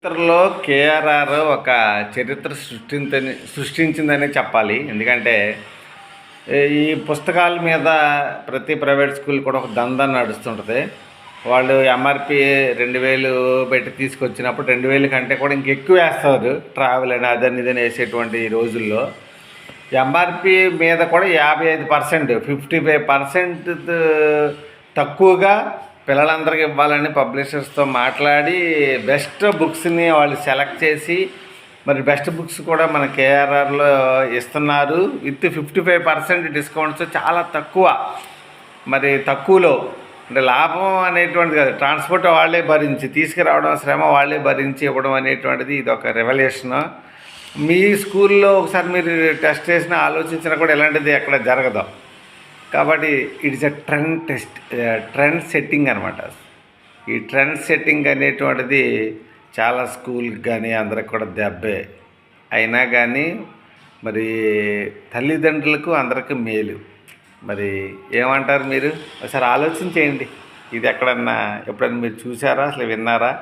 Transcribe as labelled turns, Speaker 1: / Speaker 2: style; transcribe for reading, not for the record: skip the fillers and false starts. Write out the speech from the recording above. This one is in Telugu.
Speaker 1: చరిత్రలో కేఆర్ఆర్ ఒక చరిత్ర సృష్టించిందనే చెప్పాలి. ఎందుకంటే ఈ పుస్తకాల మీద ప్రతి ప్రైవేట్ స్కూల్ కూడా ఒక దందా నడుస్తుంటుంది. వాళ్ళు ఎంఆర్పి 2000 పెట్టి తీసుకొచ్చినప్పుడు 2000 కంటే కూడా ఇంకెక్కువ వేస్తారు. ట్రావెల్ అని అదని ఇదని వేసేటువంటి రోజుల్లో ఎంఆర్పి మీద కూడా 55%, 55% తక్కువగా పిల్లలందరికీ ఇవ్వాలని పబ్లిషర్స్తో మాట్లాడి బెస్ట్ బుక్స్ని వాళ్ళు సెలెక్ట్ చేసి మరి బెస్ట్ బుక్స్ కూడా మన కేఆర్ఆర్లో ఇస్తున్నారు. విత్ 55% డిస్కౌంట్స్, చాలా తక్కువ. మరి తక్కువలో అంటే లాభం అనేటువంటిది కాదు, ట్రాన్స్పోర్ట్ వాళ్ళే భరించి తీసుకురావడం, శ్రమ వాళ్ళే భరించి ఇవ్వడం అనేటువంటిది ఇది ఒక రెవల్యూషన్. మీ స్కూల్లో ఒకసారి మీరు టెస్ట్ చేసినా ఆలోచించినా కూడా ఇలాంటిది ఎక్కడ జరగదు. కాబట్టి ఇట్స్ ఎ ట్రెండ్ సెట్టింగ్ అనమాట. ఈ ట్రెండ్ సెట్టింగ్ అనేటువంటిది చాలా స్కూల్కి కానీ అందరికి కూడా దెబ్బే. అయినా కానీ మరి తల్లిదండ్రులకు అందరికీ మేలు. మరి ఏమంటారు మీరు? ఒకసారి ఆలోచించేయండి. ఇది ఎప్పుడన్నా మీరు చూసారా, అసలు విన్నారా?